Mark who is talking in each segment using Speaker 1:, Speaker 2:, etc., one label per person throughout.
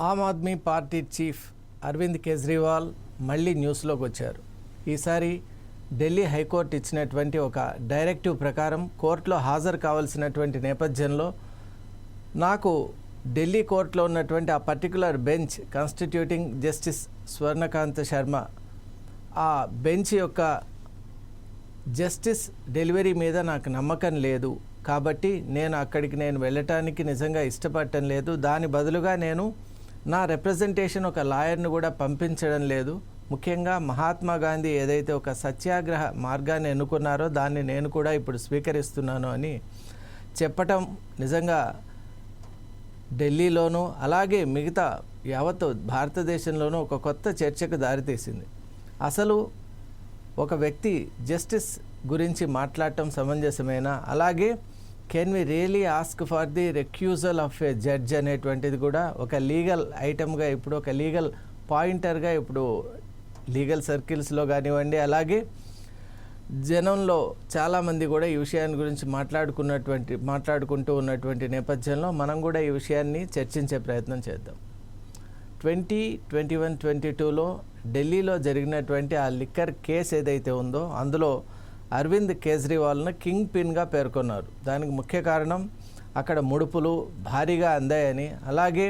Speaker 1: Aam Aadmi party chief Arvind Kejriwal మళ్ళీ న్యూస్లోకి వచ్చారు. ఈసారి ఢిల్లీ హైకోర్టు ఇచ్చినటువంటి ఒక డైరెక్టివ్ ప్రకారం కోర్టులో హాజరు కావాల్సినటువంటి నేపథ్యంలో నాకు ఢిల్లీ కోర్టులో ఉన్నటువంటి ఆ particular bench constituting justice Swarnakant Sharma ఆ బెంచ్ యొక్క జస్టిస్ డెలివరీ మీద నాకు నమ్మకం లేదు కాబట్టి అక్కడికి వెళ్ళటానికి నిజంగా ఇష్టపడటం లేదు. దాని బదులుగా నేను నా రిప్రజెంటేషన్ ఒక లాయర్ను కూడా పంపించడం లేదు. ముఖ్యంగా మహాత్మా గాంధీ ఏదైతే ఒక సత్యాగ్రహ మార్గాన్ని ఎన్నుకున్నారో దాన్ని నేను కూడా ఇప్పుడు స్వీకరిస్తున్నాను అని చెప్పటం నిజంగా ఢిల్లీలోనూ అలాగే మిగతా యావత్ భారతదేశంలోనూ ఒక కొత్త చర్చకు దారితీసింది. అసలు ఒక వ్యక్తి జస్టిస్ గురించి మాట్లాడటం సమంజసమేనా, అలాగే can we really ask for the recusal of a judge అనేటువంటిది కూడా ఒక లీగల్ ఐటమ్గా ఇప్పుడు ఒక లీగల్ పాయింటర్గా ఇప్పుడు లీగల్ సర్కిల్స్లో కానివ్వండి, అలాగే జనంలో చాలామంది కూడా ఈ విషయాన్ని గురించి మాట్లాడుకుంటూ ఉన్నటువంటి నేపథ్యంలో మనం కూడా ఈ విషయాన్ని చర్చించే ప్రయత్నం చేద్దాం. 2021, 22లో ఢిల్లీలో జరిగినటువంటి ఆ లిక్కర్ కేసు ఏదైతే ఉందో అందులో అరవింద్ కేజ్రీవాల్ను కింగ్ పిన్గా పేర్కొన్నారు. దానికి ముఖ్య కారణం అక్కడ ముడుపులు భారీగా అందాయని, అలాగే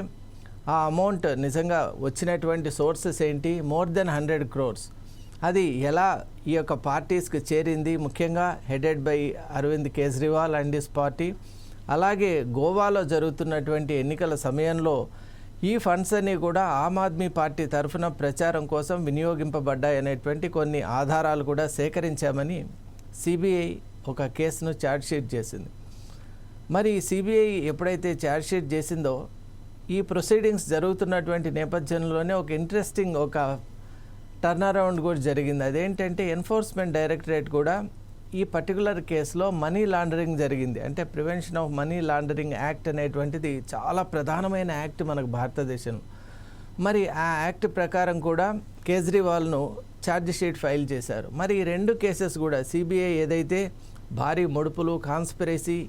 Speaker 1: ఆ అమౌంట్ నిజంగా వచ్చినటువంటి సోర్సెస్ ఏంటి, మోర్ దెన్ 100 crores, అది ఎలా ఈ యొక్క పార్టీస్కి చేరింది, ముఖ్యంగా headed by Arvind Kejriwal and his party. అలాగే గోవాలో జరుగుతున్నటువంటి ఎన్నికల సమయంలో ఈ ఫండ్స్ అన్నీ కూడా ఆమ్ ఆద్మీ పార్టీ తరఫున ప్రచారం కోసం వినియోగింపబడ్డాయనేటువంటి కొన్ని ఆధారాలు కూడా సేకరించామని సిబిఐ ఒక కేసును ఛార్జ్షీట్ చేసింది. మరి సిబిఐ ఎప్పుడైతే ఛార్జ్షీట్ చేసిందో ఈ ప్రొసీడింగ్స్ జరుగుతున్నటువంటి నేపథ్యంలోనే ఒక ఇంట్రెస్టింగ్ ఒక టర్న్ అరౌండ్ కూడా జరిగింది. అదేంటంటే ఎన్ఫోర్స్మెంట్ డైరెక్టరేట్ కూడా ఈ పర్టికులర్ కేసులో మనీ లాండరింగ్ జరిగింది, అంటే prevention of money laundering act అనేటువంటిది చాలా ప్రధానమైన యాక్ట్ మనకు భారతదేశంలో. మరి ఆ యాక్ట్ ప్రకారం కూడా కేజ్రీవాల్ను ఛార్జ్ షీట్ ఫైల్ చేశారు. మరి ఈ రెండు కేసెస్ కూడా సిబిఐ ఏదైతే భారీ ముడుపులు, కాన్స్పిరసీ,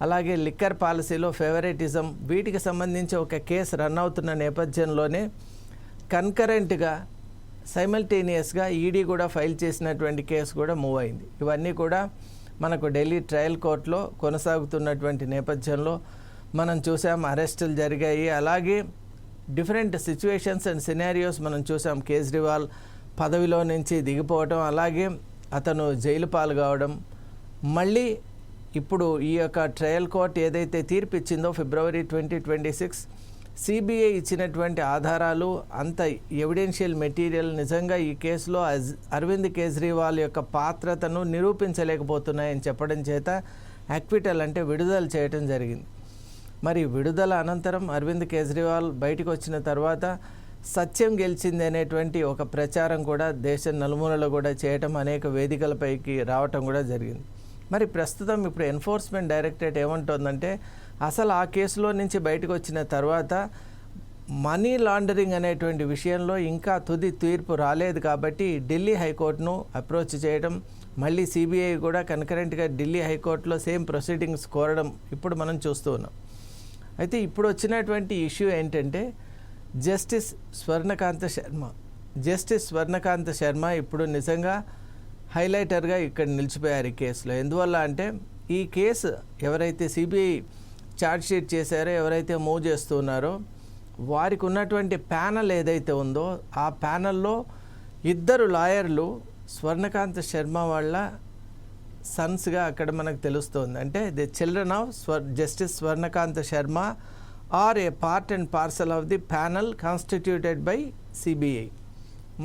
Speaker 1: అలాగే లిక్కర్ పాలసీలో ఫేవరెటిజం, వీటికి సంబంధించి ఒక కేసు రన్ అవుతున్న నేపథ్యంలోనే కన్కరెంట్గా సైమల్టేనియస్గా ఈడీ కూడా ఫైల్ చేసినటువంటి కేసు కూడా మూవ్ అయింది. ఇవన్నీ కూడా మనకు ఢిల్లీ ట్రయల్ కోర్టులో కొనసాగుతున్నటువంటి నేపథ్యంలో మనం చూసాం, అరెస్టులు జరిగాయి, అలాగే డిఫరెంట్ సిచ్యువేషన్స్ అండ్ సినారియోస్ మనం చూసాం. కేజ్రీవాల్ పదవిలో నుంచి దిగిపోవడం, అలాగే అతను జైలు పాలు కావడం, మళ్ళీ ఇప్పుడు ఈ యొక్క ట్రయల్ కోర్ట్ ఏదైతే తీర్పు ఇచ్చిందో February 2026 సిబిఐ ఇచ్చినటువంటి ఆధారాలు అంత ఎవిడెన్షియల్ మెటీరియల్ నిజంగా ఈ కేసులో అరవింద్ కేజ్రీవాల్ యొక్క పాత్రతను నిరూపించలేకపోతున్నాయని చెప్పడం చేత యాక్విటల్ అంటే విడుదల చేయడం జరిగింది. మరి విడుదల అనంతరం అరవింద్ కేజ్రీవాల్ బయటకు వచ్చిన తర్వాత సత్యం గెలిచింది అనేటువంటి ఒక ప్రచారం కూడా దేశం నలుమూలలో కూడా చేయటం, అనేక వేదికలపైకి రావటం కూడా జరిగింది. మరి ప్రస్తుతం ఇప్పుడు ఎన్ఫోర్స్మెంట్ డైరెక్టరేట్ ఏమంటోందంటే అసలు ఆ కేసులో నుంచి బయటకు వచ్చిన తర్వాత మనీ లాండరింగ్ అనేటువంటి విషయంలో ఇంకా తుది తీర్పు రాలేదు కాబట్టి ఢిల్లీ హైకోర్టును అప్రోచ్ చేయడం, మళ్ళీ సిబిఐ కూడా కన్కరెంట్గా ఢిల్లీ హైకోర్టులో సేమ్ ప్రొసీడింగ్స్ కోరడం ఇప్పుడు మనం చూస్తూ ఉన్నాం. అయితే ఇప్పుడు వచ్చినటువంటి ఇష్యూ ఏంటంటే జస్టిస్ స్వర్ణకాంత్ శర్మ ఇప్పుడు నిజంగా హైలైటర్గా ఇక్కడ నిలిచిపోయారు ఈ కేసులో. ఎందువల్ల అంటే ఈ కేసు ఎవరైతే సిబిఐ ఛార్జ్షీట్ చేశారో, ఎవరైతే మూవ్ చేస్తున్నారో వారికి ఉన్నటువంటి ప్యానల్ ఏదైతే ఉందో ఆ ప్యానల్లో 2 లాయర్లు స్వర్ణకాంత్ శర్మ వాళ్ళ సన్స్గా అక్కడ మనకు తెలుస్తోంది. అంటే the children of justice Swarnakant Sharma are a part and parcel of the panel constituted by CBI.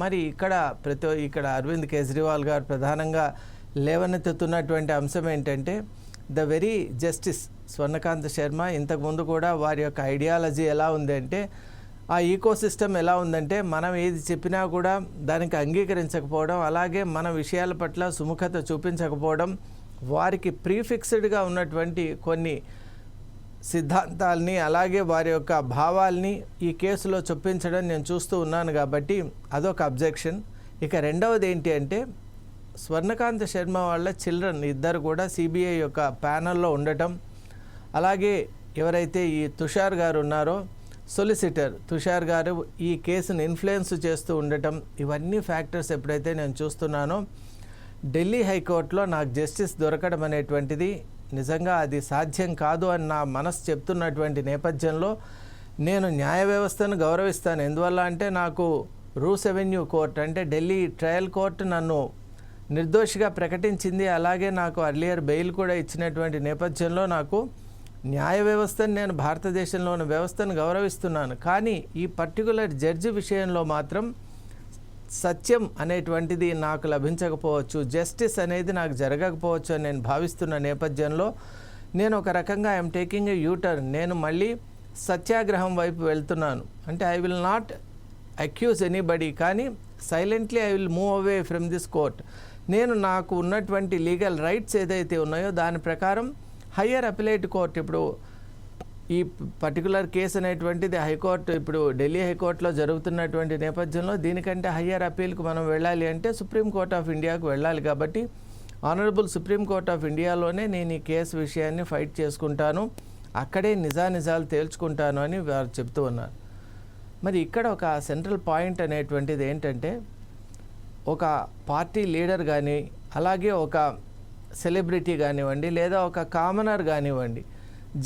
Speaker 1: మరి ఇక్కడ అరవింద్ కేజ్రీవాల్ గారు ప్రధానంగా లేవనెత్తుతున్నటువంటి అంశం ఏంటంటే the very justice Swarnakant Sharma ఇంతకుముందు కూడా వారి యొక్క ఐడియాలజీ ఎలా ఉంది అంటే ఆ ఈకోసిస్టమ్ ఎలా ఉందంటే మనం ఏది చెప్పినా కూడా దానికి అంగీకరించకపోవడం, అలాగే మన విషయాల పట్ల సుముఖత చూపించకపోవడం, వారికి ప్రీఫిక్స్డ్గా ఉన్నటువంటి కొన్ని సిద్ధాంతాలని అలాగే వారి యొక్క భావాల్ని ఈ కేసులో చొప్పించడం నేను చూస్తూ ఉన్నాను కాబట్టి అదొక అబ్జెక్షన్. ఇక రెండవది ఏంటి అంటే స్వర్ణకాంత్ శర్మ వాళ్ళ చిల్డ్రన్ 2 కూడా సిబిఐ యొక్క ప్యానల్లో ఉండటం, అలాగే ఎవరైతే ఈ తుషార్ గారు ఉన్నారో సొలిసిటర్ తుషార్ గారు ఈ కేసును ఇన్ఫ్లుయెన్స్ చేస్తూ ఉండటం, ఇవన్నీ ఫ్యాక్టర్స్ ఎప్పుడైతే నేను చూస్తున్నానో ఢిల్లీ హైకోర్టులో నాకు జస్టిస్ దొరకడం అనేటువంటిది నిజంగా అది సాధ్యం కాదు అని నా మనసు చెప్తున్నటువంటి నేపథ్యంలో నేను న్యాయ వ్యవస్థను గౌరవిస్తాను. ఎందువల్ల అంటే నాకు రూస్ అవెన్యూ కోర్ట్ అంటే ఢిల్లీ ట్రయల్ కోర్టు నన్ను నిర్దోషిగా ప్రకటించింది. అలాగే నాకు అర్లియర్ బెయిల్ కూడా ఇచ్చినటువంటి నేపథ్యంలో నాకు న్యాయ వ్యవస్థను, నేను భారతదేశంలో ఉన్న వ్యవస్థను గౌరవిస్తున్నాను. కానీ ఈ పర్టికులర్ జడ్జి విషయంలో మాత్రం సత్యం అనేటువంటిది నాకు లభించకపోవచ్చు, జస్టిస్ అనేది నాకు జరగకపోవచ్చు అని నేను భావిస్తున్న నేపథ్యంలో నేను ఒక రకంగా ఐఎమ్ టేకింగ్ ఏ యూటర్న్. నేను మళ్ళీ సత్యాగ్రహం వైపు వెళ్తున్నాను. అంటే I will not accuse anybody, కానీ silently I will move away from this court. నేను నాకు ఉన్నటువంటి లీగల్ రైట్స్ ఏదైతే ఉన్నాయో దాని ప్రకారం హయ్యర్ అపిలేట్ కోర్ట్, ఇప్పుడు ఈ పర్టికులర్ కేసు అనేటువంటిది హైకోర్టు, ఇప్పుడు ఢిల్లీ హైకోర్టులో జరుగుతున్నటువంటి నేపథ్యంలో దీనికంటే హయ్యర్ అపీల్కి మనం వెళ్ళాలి అంటే సుప్రీం కోర్ట్ ఆఫ్ ఇండియాకు వెళ్ళాలి. కాబట్టి ఆనరబుల్ సుప్రీం కోర్ట్ ఆఫ్ ఇండియాలోనే నేను ఈ కేసు విషయాన్ని ఫైట్ చేసుకుంటాను, అక్కడే నిజానిజాలు తేల్చుకుంటాను అని వారు చెప్తూ ఉన్నారు. మరి ఇక్కడ ఒక సెంట్రల్ పాయింట్ అనేటువంటిది ఏంటంటే, ఒక పార్టీ లీడర్ కానీ, అలాగే ఒక సెలబ్రిటీ కానివ్వండి, లేదా ఒక కామనర్ కానివ్వండి,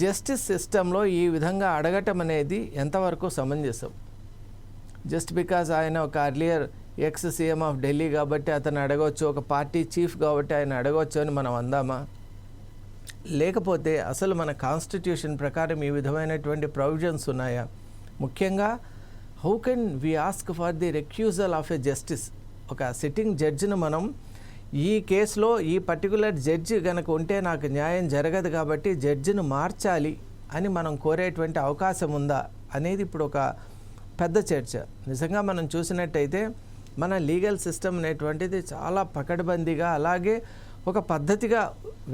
Speaker 1: జస్టిస్ సిస్టంలో ఈ విధంగా అడగటం అనేది ఎంతవరకు సమంజసం? జస్ట్ బికాజ్ ఆయన ఒక earlier ex CM of Delhi కాబట్టి అతను అడగవచ్చు, ఒక పార్టీ చీఫ్ కాబట్టి ఆయన అడగవచ్చు అని మనం అందామా? లేకపోతే అసలు మన కాన్స్టిట్యూషన్ ప్రకారం ఈ విధమైనటువంటి ప్రొవిజన్స్ ఉన్నాయా? ముఖ్యంగా how can we ask for the recusal of a justice? ఒక సిట్టింగ్ జడ్జిని మనం ఈ కేసులో ఈ పర్టికులర్ జడ్జి కనుక ఉంటే నాకు న్యాయం జరగదు కాబట్టి జడ్జిని మార్చాలి అని మనం కోరేటువంటి అవకాశం ఉందా అనేది ఇప్పుడు ఒక పెద్ద చర్చ. నిజంగా మనం చూసినట్టయితే మన లీగల్ సిస్టమ్ అనేటువంటిది చాలా పకడ్బందీగా, అలాగే ఒక పద్ధతిగా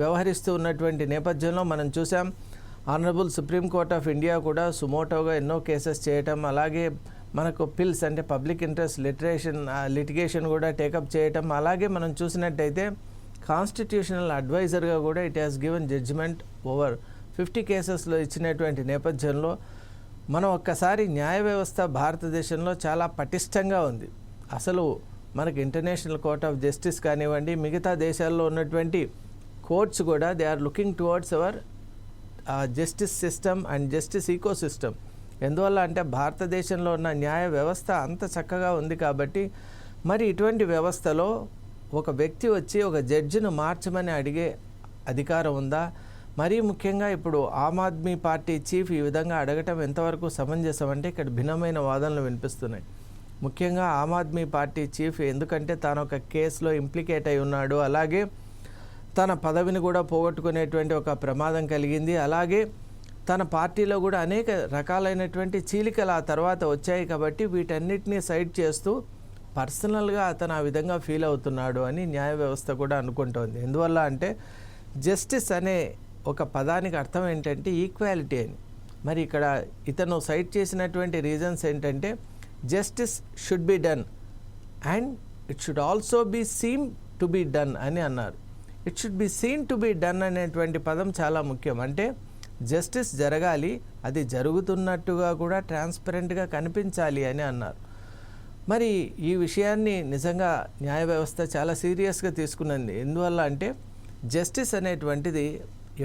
Speaker 1: వ్యవహరిస్తూ ఉన్నటువంటి నేపథ్యంలో మనం చూసాం. Honourable Supreme Court of India కూడా సుమోటోగా ఎన్నో కేసెస్ చేయటం, అలాగే మనకు పిల్స్ అంటే పబ్లిక్ ఇంట్రెస్ట్ లిటిగేషన్ కూడా టేకప్ చేయటం, అలాగే మనం చూసినట్టయితే కాన్స్టిట్యూషనల్ అడ్వైజర్గా కూడా it has given judgement over 50 కేసెస్లో ఇచ్చినటువంటి నేపథ్యంలో మనం ఒక్కసారి న్యాయ వ్యవస్థ భారతదేశంలో చాలా పటిష్టంగా ఉంది. అసలు మనకి ఇంటర్నేషనల్ కోర్ట్ ఆఫ్ జస్టిస్ కానివ్వండి, మిగతా దేశాల్లో ఉన్నటువంటి కోర్ట్స్ కూడా they are looking towards our justice system and justice ecosystem. ఎందువల్ల అంటే భారతదేశంలో ఉన్న న్యాయ వ్యవస్థ అంత చక్కగా ఉంది కాబట్టి మరి ఇటువంటి వ్యవస్థలో ఒక వ్యక్తి వచ్చి ఒక జడ్జిను మార్చమని అడిగే అధికారం ఉందా? మరీ ముఖ్యంగా ఇప్పుడు ఆమ్ ఆద్మీ పార్టీ చీఫ్ ఈ విధంగా అడగటం ఎంతవరకు సమంజసం అంటే ఇక్కడ భిన్నమైన వాదనలు వినిపిస్తున్నాయి. ముఖ్యంగా ఆమ్ ఆద్మీ పార్టీ చీఫ్ ఎందుకంటే తాను ఒక కేసులో ఇంప్లికేట్ అయి ఉన్నాడు, అలాగే తన పదవిని కూడా పోగొట్టుకునేటువంటి ఒక ప్రమాదం కలిగింది, అలాగే తన పార్టీలో కూడా అనేక రకాలైనటువంటి చీలికలు ఆ తర్వాత వచ్చాయి. కాబట్టి వీటన్నిటినీ సైడ్ చేస్తూ పర్సనల్గా అతను ఆ విధంగా ఫీల్ అవుతున్నాడు అని న్యాయ వ్యవస్థ కూడా అనుకుంటోంది. ఎందువల్ల అంటే జస్టిస్ అనే ఒక పదానికి అర్థం ఏంటంటే ఈక్వాలిటీ అని. మరి ఇక్కడ ఇతను సైట్ చేసినటువంటి రీజన్స్ ఏంటంటే justice should be done and it should also be seen to be done అని అన్నారు. It should be seen to be done అనేటువంటి పదం చాలా ముఖ్యం. అంటే జస్టిస్ జరగాలి, అది జరుగుతున్నట్టుగా కూడా ట్రాన్స్పరెంట్గా కనిపించాలి అని అన్నారు. మరి ఈ విషయాన్ని నిజంగా న్యాయ వ్యవస్థ చాలా సీరియస్గా తీసుకున్నది. ఎందువల్ల అంటే జస్టిస్ అనేటువంటిది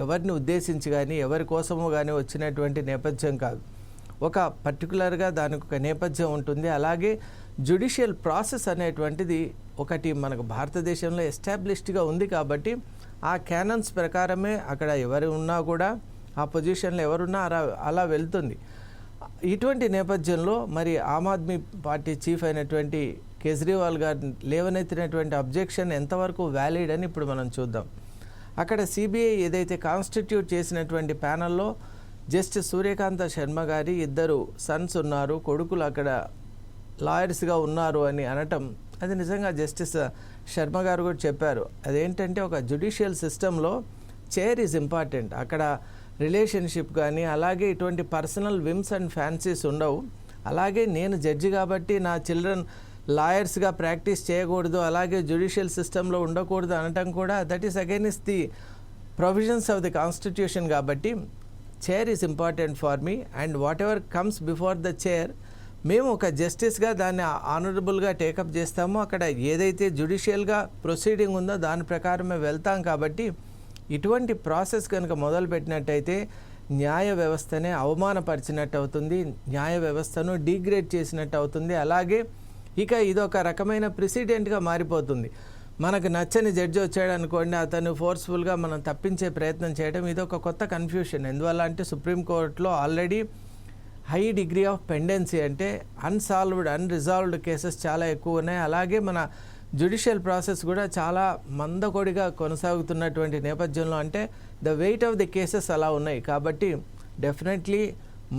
Speaker 1: ఎవరిని ఉద్దేశించి కానీ ఎవరి కోసమో కానీ వచ్చినటువంటి నేపథ్యం కాదు. ఒక పర్టికులర్గా దానికి ఒక నేపథ్యం ఉంటుంది. అలాగే జ్యుడిషియల్ ప్రాసెస్ అనేటువంటిది ఒకటి మనకు భారతదేశంలో ఎస్టాబ్లిష్డ్గా ఉంది కాబట్టి ఆ క్యానన్స్ ప్రకారమే అక్కడ ఎవరు ఉన్నా కూడా ఆ పొజిషన్లో ఎవరున్నా అలా వెళ్తుంది. ఇటువంటి నేపథ్యంలో మరి ఆమ్ ఆద్మీ పార్టీ చీఫ్ అయినటువంటి కేజ్రీవాల్ గారు లేవనెత్తినటువంటి అబ్జెక్షన్ ఎంతవరకు వ్యాలిడ్ అని ఇప్పుడు మనం చూద్దాం. అక్కడ సిబిఐ ఏదైతే కాన్స్టిట్యూట్ చేసినటువంటి ప్యానల్లో జస్టిస్ సూర్యకాంత శర్మ గారి 2 సన్స్ ఉన్నారు, కొడుకులు అక్కడ లాయర్స్గా ఉన్నారు అని అనటం అది నిజంగా జస్టిస్ శర్మ గారు కూడా చెప్పారు. అదేంటంటే ఒక జ్యుడిషియల్ సిస్టంలో చైర్ ఈజ్ ఇంపార్టెంట్. అక్కడ రిలేషన్షిప్ కానీ అలాగే ఇటువంటి పర్సనల్ విమ్స్ అండ్ ఫ్యాన్సీస్ ఉండవు. అలాగే నేను జడ్జి కాబట్టి నా చిల్డ్రన్ లాయర్స్గా ప్రాక్టీస్ చేయకూడదు, అలాగే జ్యుడిషియల్ సిస్టంలో ఉండకూడదు అనటం కూడా that is against the provisions of the constitution. కాబట్టి chair is important for me and whatever comes before the chair మేము ఒక జస్టిస్గా దాన్ని ఆనరబుల్గా టేకప్ చేస్తాము. అక్కడ ఏదైతే జ్యుడిషియల్గా ప్రొసీడింగ్ ఉందో దాని ప్రకారమే వెళ్తాం. కాబట్టి ఇటువంటి ప్రాసెస్ కనుక మొదలుపెట్టినట్టయితే న్యాయ వ్యవస్థనే అవమానపరిచినట్టు అవుతుంది, న్యాయ వ్యవస్థను డిగ్రేడ్ చేసినట్టు అవుతుంది. అలాగే ఇక ఇదొక రకమైన ప్రెసిడెంట్గా మారిపోతుంది. మనకు నచ్చని జడ్జి వచ్చాడు అనుకోండి, అతను ఫోర్స్ఫుల్గా మనం తప్పించే ప్రయత్నం చేయడం ఇదొక కొత్త కన్ఫ్యూషన్. ఎందువల్ల అంటే సుప్రీంకోర్టులో already high degree of pendency అంటే అన్రిజాల్వ్డ్ కేసెస్ చాలా ఎక్కువ ఉన్నాయి. అలాగే మన జ్యుడిషియల్ ప్రాసెస్ కూడా చాలా మందకొడిగా కొనసాగుతున్నటువంటి నేపథ్యంలో అంటే the weight of the cases అలా ఉన్నాయి. కాబట్టి డెఫినెట్లీ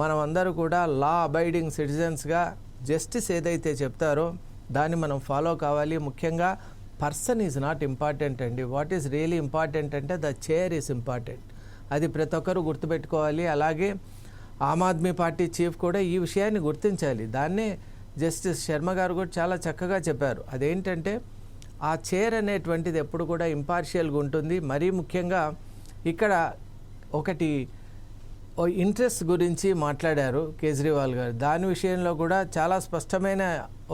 Speaker 1: మనం అందరూ కూడా లా అబైడింగ్ సిటిజన్స్గా జస్టిస్ ఏదైతే చెప్తారో దాన్ని మనం ఫాలో కావాలి. ముఖ్యంగా పర్సన్ ఈజ్ నాట్ ఇంపార్టెంట్ అండి. వాట్ ఈజ్ రియలీ ఇంపార్టెంట్ అంటే ద చైర్ ఈజ్ ఇంపార్టెంట్. అది ప్రతి ఒక్కరూ గుర్తుపెట్టుకోవాలి. అలాగే ఆమ్ ఆద్మీ పార్టీ చీఫ్ కూడా ఈ విషయాన్ని గుర్తించాలి. దాన్నే జస్టిస్ శర్మ గారు కూడా చాలా చక్కగా చెప్పారు. అదేంటంటే ఆ చైర్ అనేటువంటిది ఎప్పుడు కూడా ఇంపార్షియల్గా ఉంటుంది. మరీ ముఖ్యంగా ఇక్కడ ఒకటి ఇంట్రెస్ట్ గురించి మాట్లాడారు కేజ్రీవాల్ గారు. దాని విషయంలో కూడా చాలా స్పష్టమైన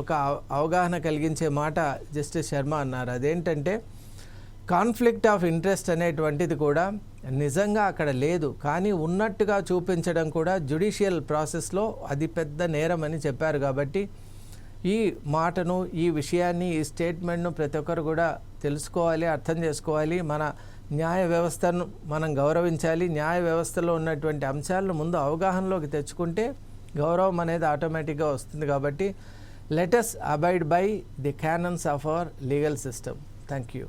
Speaker 1: ఒక అవగాహన కలిగించే మాట జస్టిస్ శర్మ అన్నారు. అదేంటంటే కాన్ఫ్లిక్ట్ ఆఫ్ ఇంట్రెస్ట్ అనేటువంటిది కూడా నిజంగా అక్కడ లేదు, కానీ ఉన్నట్టుగా చూపించడం కూడా జ్యుడిషియల్ ప్రాసెస్లో అది పెద్ద నేరం అని చెప్పారు. కాబట్టి ఈ మాటను, ఈ విషయాన్ని, ఈ స్టేట్మెంట్ను ప్రతి ఒక్కరు కూడా తెలుసుకోవాలి, అర్థం చేసుకోవాలి. మన న్యాయ వ్యవస్థను మనం గౌరవించాలి. న్యాయ వ్యవస్థలో ఉన్నటువంటి అంశాలను ముందు అవగాహనలోకి తెచ్చుకుంటే గౌరవం అనేది ఆటోమేటిక్గా వస్తుంది. కాబట్టి let us abide by the canons of our legal system. Thank you.